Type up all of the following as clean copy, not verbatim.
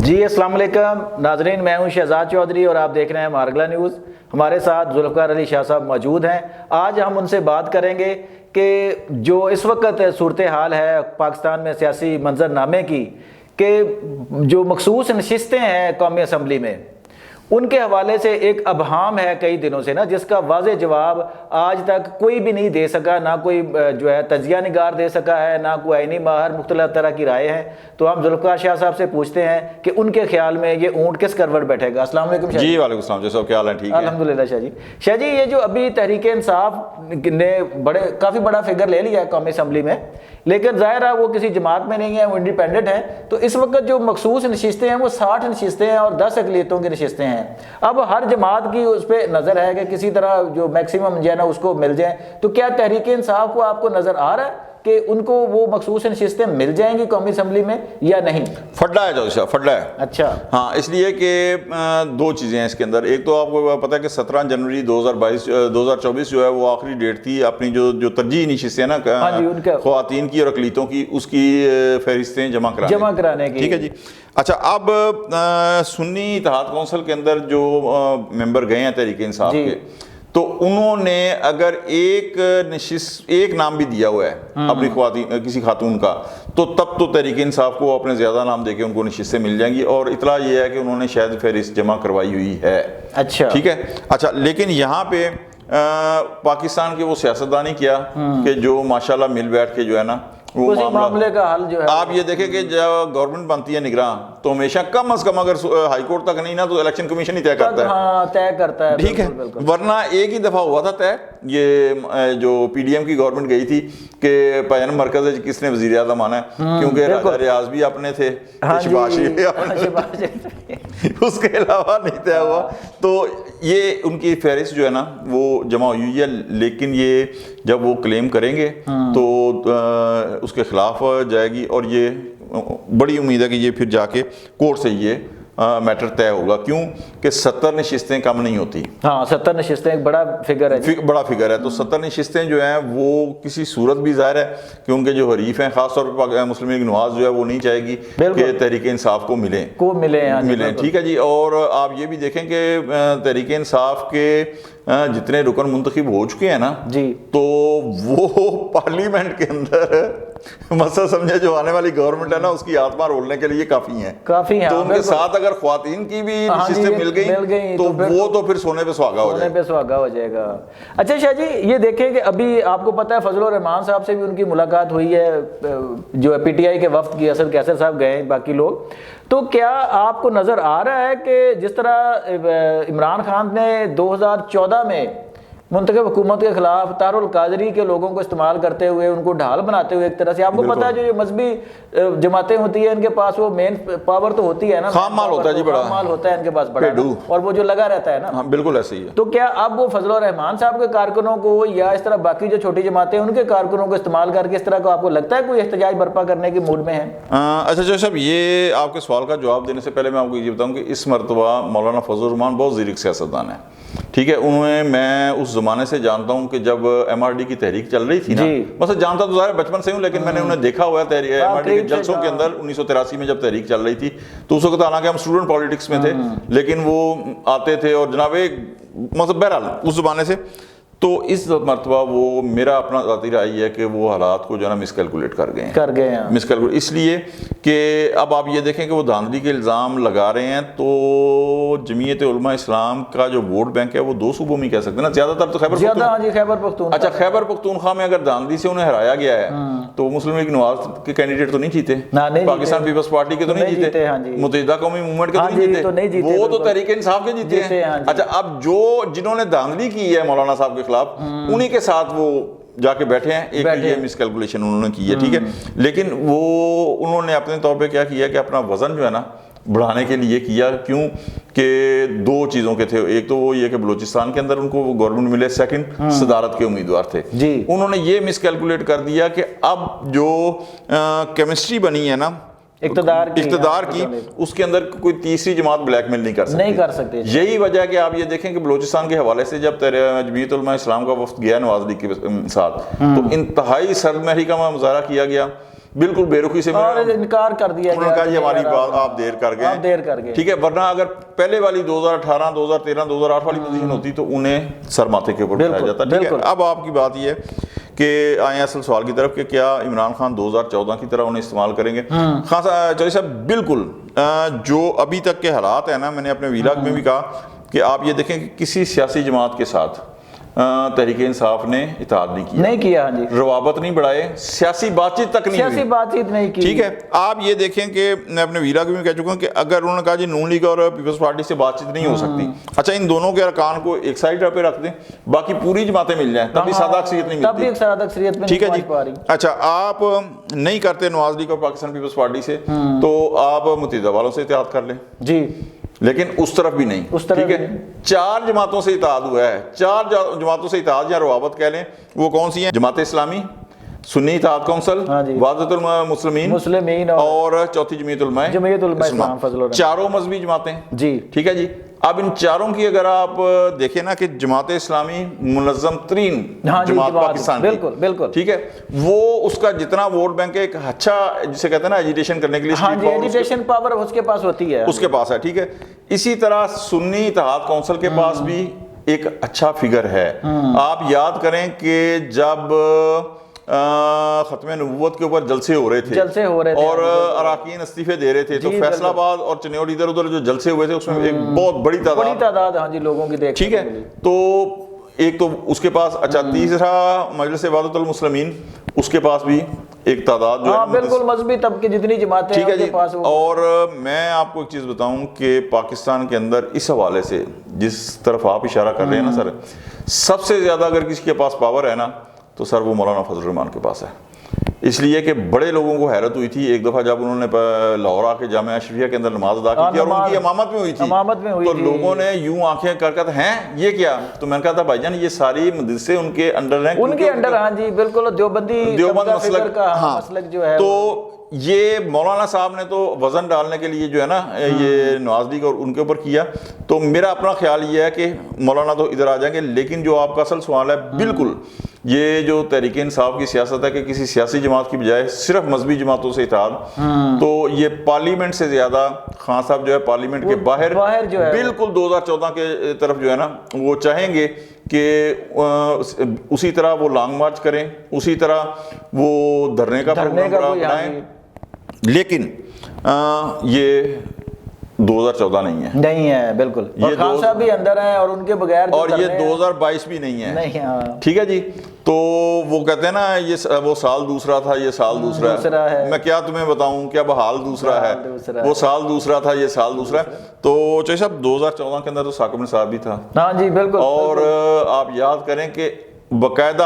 جی السلام علیکم ناظرین، میں ہوں شہزاد چودھری اور آپ دیکھ رہے ہیں مارگلا نیوز۔ ہمارے ساتھ ذوالفقار علی شاہ صاحب موجود ہیں۔ آج ہم ان سے بات کریں گے کہ جو اس وقت صورتحال ہے پاکستان میں سیاسی منظر نامے کی، کہ جو مخصوص نشستیں ہیں قومی اسمبلی میں، ان کے حوالے سے ایک ابہام ہے کئی دنوں سے نا، جس کا واضح جواب آج تک کوئی بھی نہیں دے سکا، نہ کوئی جو ہے تجزیہ نگار دے سکا ہے، نہ کوئی آئینی ماہر، مختلف طرح کی رائے ہیں۔ تو ہم ذوالفقار شاہ صاحب سے پوچھتے ہیں کہ ان کے خیال میں یہ اونٹ کس کروٹ بیٹھے گا۔ السلام علیکم شاہ جی وعلیکم السلام، جیسا کیا حال ہے؟ ٹھیک ہے الحمدللہ شاہ جی۔ شاہ جی یہ جو ابھی تحریک انصاف نے کافی بڑا فگر لے لیا ہے قومی اسمبلی میں، لیکن ظاہر ہے وہ کسی جماعت میں نہیں ہے، وہ انڈیپینڈنٹ ہیں۔ تو اس وقت جو مخصوص نشستیں ہیں وہ 60 نشستیں ہیں اور 10 اقلیتوں کی نشستیں ہیں۔ اب ہر جماعت کی اس پہ نظر ہے کہ کسی طرح جو میکسیمم جو ہے نا اس کو مل جائیں۔ تو کیا تحریک انصاف کو آپ کو نظر آ رہا ہے کہ ان کو وہ مخصوص نشستیں مل جائیں گی قومی اسمبلی میں یا نہیں؟ فڈا ہے جو فڈا ہے۔ اچھا ہاں، اس لیے کہ دو چیزیں ہیں اس کے اندر۔ ایک تو آپ کو پتہ ہے کہ 17 جنوری 2024 جو ہے وہ آخری ڈیٹ تھی اپنی جو ترجیحی نشستیں ہیں نا خواتین کی اور اقلیتوں کی، اس کی فہرستیں جمع کرانے کی۔ ٹھیک ہے جی۔ اچھا، اب سنی اتحاد کونسل کے اندر جو ممبر گئے ہیں تحریک انصاف کے، تو انہوں نے اگر ایک نام بھی دیا ہوا ہے اپنی خواتین کسی خاتون کا، تو تب تو تحریک انصاف کو اپنے زیادہ نام دے کے ان کو نشستیں مل جائیں گی، اور اطلاع یہ ہے کہ انہوں نے شاید فہرست جمع کروائی ہوئی ہے۔ اچھا ٹھیک ہے۔ اچھا، لیکن یہاں پہ پاکستان کے وہ سیاستدان ہی کیا کہ جو ماشاءاللہ مل بیٹھ کے جو ہے نا وہ معاملے کا حل جو ہے، آپ یہ دیکھیں کہ جب گورنمنٹ بنتی ہے نگراں، تو ہمیشہ کم از کم اگر ہائی کورٹ تک نہیں نا تو الیکشن کمیشن ہی طے کرتا ہے۔ ہاں طے کرتا ہے۔ ٹھیک ہے، ورنہ ایک ہی دفعہ ہوا تھا طے، یہ جو پی ڈی ایم کی گورنمنٹ گئی تھی کہ پین مرکز کس نے وزیر اعظم آنا ہے، کیونکہ راجہ ریاض بھی اپنے تھے، اس کے علاوہ نہیں طے ہوا۔ تو یہ ان کی فہرست جو ہے نا وہ جمع ہوئی ہے، لیکن یہ جب وہ کلیم کریں گے تو اس کے خلاف جائے گی، اور یہ بڑی امید ہے کہ یہ پھر جا کے کورٹ سے یہ میٹر طے ہوگا۔ کیوں کہ 70 نشستیں کم نہیں ہوتی۔ ہاں 70 نشستیں ایک بڑا فگر ہے، بڑا فگر ہے۔ تو 70 نشستیں جو ہیں وہ کسی صورت بھی ظاہر ہے کہ ان کے جو حریف ہیں، خاص طور پر مسلم لیگ نواز جو ہے وہ نہیں چاہے گی کہ تحریک انصاف کو ملیں۔ ٹھیک ہے جی۔ اور آپ یہ بھی دیکھیں کہ تحریک انصاف کے جتنے رکن منتخب ہو چکے ہیں نا جی، تو وہ پارلیمنٹ کے اندر مسئلہ سمجھے جو آنے والی گورنمنٹ ہے نا اس کی آتما رولنے کے لیے کافی ہیں۔ تو ان کے ساتھ اگر خواتین کی بھی نشستیں مل گئی تو وہ تو پھر سونے پہ سہاگا ہو جائے گا۔ اچھا شاہ جی یہ دیکھیں کہ ابھی آپ کو پتہ ہے فضل الرحمان صاحب سے بھی ان کی ملاقات ہوئی ہے، جو ہے پی ٹی آئی کے وفد کی اصل کیسر صاحب گئے ہیں، باقی لوگ۔ تو کیا آپ کو نظر آ رہا ہے کہ جس طرح عمران خان نے 2014 میں منتخب حکومت کے خلاف طاہر القادری کے لوگوں کو استعمال کرتے ہوئے ان کو ڈھال بناتے ہوئے ایک طرح سے، آپ کو پتہ ہے جو مذہبی جماعتیں ہوتی ہیں ان کے پاس وہ مین پاور تو ہوتی ہے نا، خام مال ہوتا ہے جی، بڑا مال ہوتا ہے ان کے پاس بڑا، اور وہ جو لگا رہتا ہے نا۔ ہاں بالکل ایسے ہی ہے۔ تو کیا اب وہ فضل الرحمان صاحب کے کارکنوں کو یا اس طرح باقی جو چھوٹی جماعتیں ان کے کارکنوں کو استعمال کر کے اس طرح کو آپ کو لگتا ہے کوئی احتجاج برپا کرنے کے موڈ میں ہیں؟ اچھا جو صاحب، یہ آپ کے سوال کا جواب دینے سے پہلے میں آپ کو یہ بتاؤں کہ اس مرتبہ مولانا فضل الرحمان بہت زیرک سیاستدان ہیں۔ ٹھیک ہے، میں اس زمانے سے جانتا ہوں کہ جب ایم آر ڈی کی تحریک چل رہی تھی نا، مثلا جانتا تو ظاہر بچپن سے ہوں، لیکن میں نے انہیں دیکھا ہوا ہے ایم آر ڈی کے جلسوں کے اندر 1983 میں جب تحریک چل رہی تھی، تو اس وقت حالانکہ ہم اسٹوڈنٹ پالیٹکس میں تھے، لیکن وہ آتے تھے اور جناب مطلب بہرحال اس زمانے سے۔ تو اس مرتبہ وہ میرا اپنا ذاتی رائے ہے کہ وہ حالات کو جو ہے نا مس کیلکولیٹ کر گئے ہیں مس کیلکولیٹ، اس لیے کہ اب آپ یہ دیکھیں کہ وہ دھاندلی کے الزام لگا رہے ہیں۔ تو جمعیت علماء اسلام کا جو ووٹ بینک ہے وہ 2 صوبوں میں کہہ سکتے ہیں نا، زیادہ تر تو خیبر پختونخوا۔ اچھا، خیبر پختونخوا میں اگر دھاندلی سے انہیں ہرایا گیا ہے تو مسلم لیگ نواز کے کینڈیڈیٹ تو نہیں جیتے، پاکستان پیپلز پارٹی کے تو نہیں جیتے، متحدہ قومی موومنٹ کے تو نہیں جیتے، وہ تو تحریک انصاف کے جیتے ہیں۔ اچھا، اب جنہوں نے دھاندلی کی ہے مولانا صاحب کے خلاف، انہی کے ساتھ وہ جا کے بیٹھے ہیں، ایک یہ مس کیلکولیشن انہوں نے کی ہے۔ ٹھیک ہے، لیکن وہ انہوں نے اپنے طور پہ کیا کیا کہ اپنا وزن جو ہے نا بڑھانے کے لیے کیا۔ کیوں کہ 2 چیزوں کے تھے، ایک تو وہ یہ کہ بلوچستان کے اندر ان کو گورنمنٹ ملے، سیکنڈ صدارت کے امیدوار تھے۔ انہوں نے یہ مس کیلکولیٹ کر دیا کہ اب جو کیمسٹری بنی ہے نا اقتدار کی، اس کے اندر کوئی تیسری جماعت بلیک میل نہیں کر سکتی۔ یہی وجہ ہے کہ آپ یہ دیکھیں کہ بلوچستان کے حوالے سے جب جمعیت علماء اسلام کا وفد گیا نواز لیگ کے ساتھ، تو انتہائی سرد محری کا مظاہرہ کیا گیا، بالکل بے رخی سے اور انکار کر دیا انہوں نے کہا جی ہماری بات آپ دیر کر آپ دیر کر گئے، ٹھیک ہے، ورنہ اگر پہلے والی 2018 2013 2008 والی پوزیشن ہوتی تو انہیں سر ماتھے کے اوپر بٹھایا جاتا، ٹھیک ہے۔ اب آپ کی بات یہ ہے کہ آئیں اصل سوال کی طرف کہ کیا عمران خان 2014 کی طرح انہیں استعمال کریں گے؟ خان چودھری صاحب بالکل، جو ابھی تک کے حالات ہیں نا، میں نے اپنے ویلاگ میں بھی کہا کہ آپ یہ دیکھیں کہ کسی سیاسی جماعت کے ساتھ تحریک انصاف نے اتحاد نہیں کیا، ہاں جی، روابط نہیں بڑھائے، سیاسی بات چیت تک نہیں ہوئی، سیاسی بات چیت نہیں کی، ٹھیک ہے۔ آپ یہ دیکھیں کہ میں اپنے ویلاگ میں کہہ چکا ہوں کہ اگر انہوں نے کہا جی نون لیگ اور پیپلز پارٹی سے بات چیت نہیں ہو سکتی، اچھا ان دونوں کے ارکان کو ایک سائڈ پہ رکھ دیں، باقی پوری جماعتیں مل جائیں، تب بھی سادہ اکثریت نہیں تب بھی ملتی، ایک سادہ اکثریت میں ٹھیک ہے نہیں جی۔ پہنچ پا رہی۔ اچھا آپ نہیں کرتے نواز لیگ اور پاکستان پیپلز پارٹی سے، تو آپ متحدہ والوں سے اتحاد کر لیں، جی، لیکن اس طرف بھی نہیں، ٹھیک ہے۔ 4 جماعتوں سے اتحاد ہوا ہے، 4 جماعتوں سے اتحاد یا روابط کہہ لیں، وہ کون سی ہیں؟ جماعت اسلامی، سنی اتحاد کونسل، وحدت المسلمین اور چوتھی جمعیت علماء اسلام، فضل الرحمان، چاروں مذہبی جماعتیں، جی، ٹھیک ہے جی۔ اب ان چاروں کی اگر آپ دیکھیں نا کہ جماعت اسلامی منظم ترین جماعت پاکستان کی، بالکل، ٹھیک ہے، وہ اس کا جتنا ووٹ بینک ہے ایک اچھا جسے کہتے ہیں نا ایجیٹیشن کرنے کے لیے، ہاں جی، ایجیٹیشن پاور اس کے پاس ہوتی ہے، اس کے پاس ہے، ٹھیک ہے۔ اسی طرح سنی اتحاد کونسل کے پاس بھی ایک اچھا فگر ہے۔ آپ یاد کریں کہ جب ختم نبوت کے اوپر جلسے ہو رہے تھے اور اراکین استعفے دے رہے تھے، تو فیصل آباد اور چنیوٹ ادھر ادھر جو جلسے ہوئے تھے اس میں ایک بہت بڑی تعداد ہاں جی لوگوں کی دیکھ، ٹھیک ہے۔ تو ایک تو اس کے پاس، اچھا تیسرا مجلس وحدت المسلمین، اس کے پاس بھی ایک تعداد جو ہے بالکل مذہبی طبقے جتنی جماعتیں ہیں ان کے پاس۔ اور میں آپ کو ایک چیز بتاؤں کہ پاکستان کے اندر اس حوالے سے جس طرف آپ اشارہ کر رہے ہیں نا سر، سب سے زیادہ اگر کسی کے پاس پاور ہے نا تو سر وہ مولانا فضل الرحمان کے پاس ہے، اس لیے کہ بڑے لوگوں کو حیرت ہوئی تھی ایک دفعہ جب انہوں نے لاہور آ کے جامعہ اشرفیہ کے اندر نماز ادا کی تھی اور ان کی امامت میں ہوئی تھی، تو لوگوں نے یوں آنکھیں کر کر ہیں یہ کیا؟ تو میں نے کہا تھا بھائی جان یہ ساری مدرسے ان کے انڈر ہیں، ان کے انڈر، ہاں جی بالکل، دیوبند مسلک جو ہے، تو یہ مولانا صاحب نے تو وزن ڈالنے کے لیے جو ہے نا یہ نواز لیگ اور ان کے اوپر کیا۔ تو میرا اپنا خیال یہ ہے کہ مولانا تو ادھر آ جائیں گے، لیکن جو آپ کا اصل سوال ہے بالکل یہ جو تحریک انصاف کی سیاست ہے کہ کسی سیاسی جماعت کی بجائے صرف مذہبی جماعتوں سے اتحاد، تو یہ پارلیمنٹ سے زیادہ خان صاحب جو ہے پارلیمنٹ کے باہر جو ہے بالکل 2014 کے طرف جو ہے نا وہ چاہیں گے کہ اسی طرح وہ لانگ مارچ کریں، اسی طرح وہ دھرنے کا پروگرام بنائیں، لیکن یہ 2014 نہیں ہے بالکل، یہ خان صاحب بھی اندر ہیں اور ان کے بغیر، اور یہ 2022 بھی نہیں ہے، ٹھیک ہے جی۔ تو وہ کہتے ہیں نا یہ وہ سال دوسرا تھا، یہ سال دوسرا ہے، میں کیا تمہیں بتاؤں کہ اب حال دوسرا ہے، وہ سال دوسرا تھا، یہ سال دوسرا ہے۔ تو چودھری صاحب 2014 کے اندر تو ثاقب نصار بھی تھا، ہاں جی بالکل، اور آپ یاد کریں کہ باقاعدہ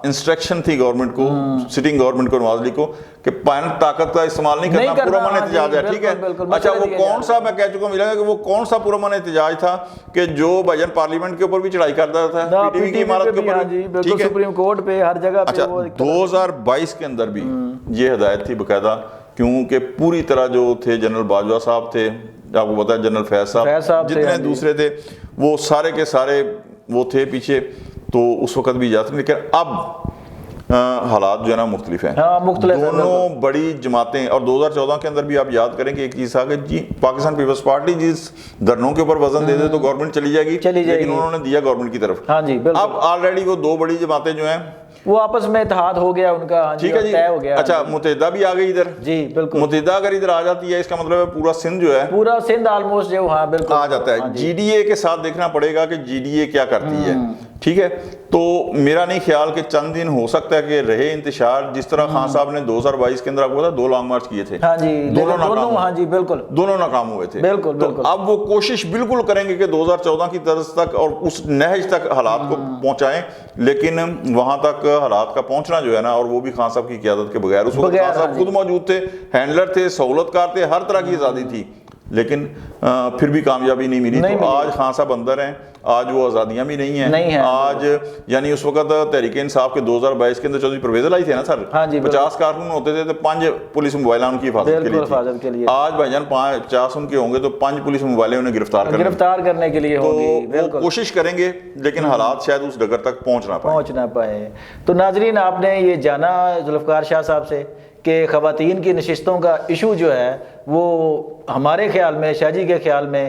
انسٹرکشن تھی گورنمنٹ کو، سٹنگ گورنمنٹ کو، نواز لیگ کو، کہ پائنٹ طاقت کا استعمال نہیں کرنا، پرامن احتجاج ہے، ٹھیک ہے۔ اچھا وہ کون سا، میں کہہ چکا ہوں ملے گا کہ وہ کون سا پرامن احتجاج تھا کہ جو بھجن پارلیمنٹ کے اوپر بھی چڑھائی کرتا تھا، پی ٹی وی کی عمارت کے اوپر، ٹھیک ہے، سپریم کورٹ پہ، ہر جگہ پہ۔ اچھا 2022 کے اندر بھی یہ ہدایت تھی باقاعدہ، کیونکہ پوری طرح جو تھے جنرل باجوہ صاحب تھے، آپ کو پتا ہے جنرل فیض صاحب، جتنے دوسرے تھے وہ سارے کے سارے وہ تھے پیچھے، تو اس وقت بھی اجازت نہیں، لیکن اب حالات جو ہے نا مختلف ہیں، دونوں بڑی جماعتیں۔ اور 2014 کے اندر بھی آپ یاد کریں کہ ایک چیز تھا کہ جی پاکستان پیپلز پارٹی جس دھرنوں کے اوپر وزن دے دے تو گورنمنٹ چلی جائے گی، لیکن انہوں نے دیا گورنمنٹ کی طرف۔ اب آلریڈی وہ 2 بڑی جماعتیں جو ہیں وہ آپس میں اتحاد ہو گیا ان کا، ٹھیک ہے جی، طے ہو گیا۔ اچھا متحدہ بھی آ گئی ادھر، جی بالکل، متحدہ اگر ادھر آ جاتی ہے اس کا مطلب ہے پورا سندھ جو ہے، پورا سندھ آلموسٹ جو ہاں بالکل آ جاتا ہے۔ جی ڈی اے کے ساتھ دیکھنا پڑے گا کہ جی ڈی اے کیا کرتی ہے، ٹھیک ہے۔ تو میرا نہیں خیال کہ چند دن ہو سکتا ہے کہ رہے انتشار، جس طرح خان صاحب نے 2022 کے اندر آپ کو پتا 2 لانگ مارچ کیے تھے، دونوں ناکام ہوئے تھے، تو اب وہ کوشش بالکل کریں گے کہ 2014 کی طرز تک اور اس نہج تک حالات کو پہنچائیں، لیکن وہاں تک حالات کا پہنچنا جو ہے نا، اور وہ بھی خان صاحب کی قیادت کے بغیر، اس وقت خان صاحب خود موجود تھے، ہینڈلر تھے، سہولت کار تھے، ہر طرح کی آزادی تھی، لیکن پھر بھی کامیابی نہیں ملی۔ تو آج خان صاحب اندر ہیں، آج وہ آزادیاں بھی نہیں ہیں آج، یعنی اس وقت تحریک انصاف کے 2022 کے اندر چودھری پرویز الہی تھے نا سر، 50 کارکن ہوتے تھے تو 5 پولیس موبائلیں ان کی حفاظت کے لیے، آج بھائی جان 50 ان کے ہوں گے تو 5 پولیس موبائلیں انہیں گرفتار کرنے کے لیے ہوگی، تو کوشش کریں گے، لیکن حالات شاید اس ڈگر تک پہنچ نہ پائے۔ تو ناظرین آپ نے یہ جانا ذوالفقار شاہ صاحب سے کہ خواتین کی نشستوں کا ایشو جو ہے وہ ہمارے خیال میں، شاہ جی کے خیال میں،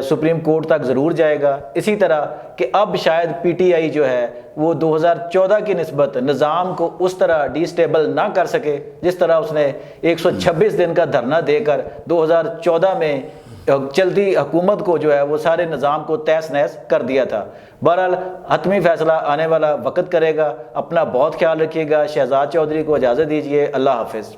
سپریم کورٹ تک ضرور جائے گا. اسی طرح کہ اب شاید پی ٹی آئی جو ہے وہ 2014 کی نسبت نظام کو اس طرح ڈی سٹیبل نہ کر سکے جس طرح اس نے 126 دن کا دھرنا دے کر 2014 میں چلتی حکومت کو جو ہے وہ سارے نظام کو تہس نہس کر دیا تھا. بہرحال حتمی فیصلہ آنے والا وقت کرے گا. اپنا بہت خیال رکھیے گا. شہزاد چودھری کو اجازت دیجیے. اللہ حافظ.